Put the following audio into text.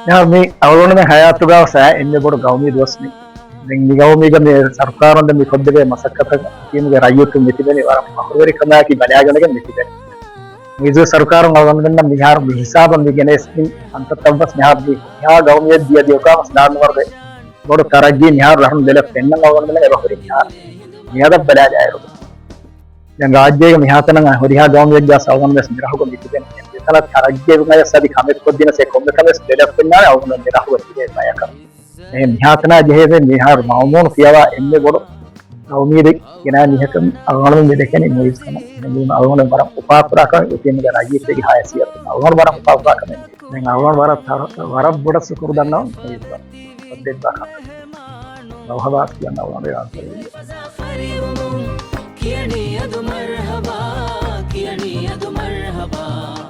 ഞാൻ මේ අවුරුනේ හයතුගාව සෑ එන්නේ බොඩ ගෞමී දවස්නේ දැන් නිගෞමීග මේ සර්කාරොන්ද මේ කොද්දේ මසක්කත කීමුගේ රාජ්‍යතු මෙතිබෙනේ වර අහවරි කමාකි බලාගෙනගෙන මෙතිබෙනේ මිදු සර්කාරොන් අවගන්න මිහාර හිසාබ මිගෙනස්කින් අන්තතවස් මිහාර මිහා ගෞමිය දිය දියකම ස්නාන වර්ග බොඩ තරග්ගේ මිහාර රහන් දෙල පෙන්න අවගන්න එවහරි මිහාර මිහාද බලාජායරු දැන් රාජ්‍යයේ මිහාතන හොරිහා ගෞමිය ගස් අවගන්න මිරහුක මෙතිබෙනේ kalau tarajya bunga sadi khamet ko dina se komme khames development na awun me rahu wati maya kam me mihatna jehebe mihar maumon kiyawa enne bodo awmide gena nihakam awun me dekani mois kam me awun bara upapura ka utin ga rajit ge hayasiya awun bara upapura ka me awun bara boda sukur danna oddet ba kam nawhabat kiyanna awun re kiyani adu marhaba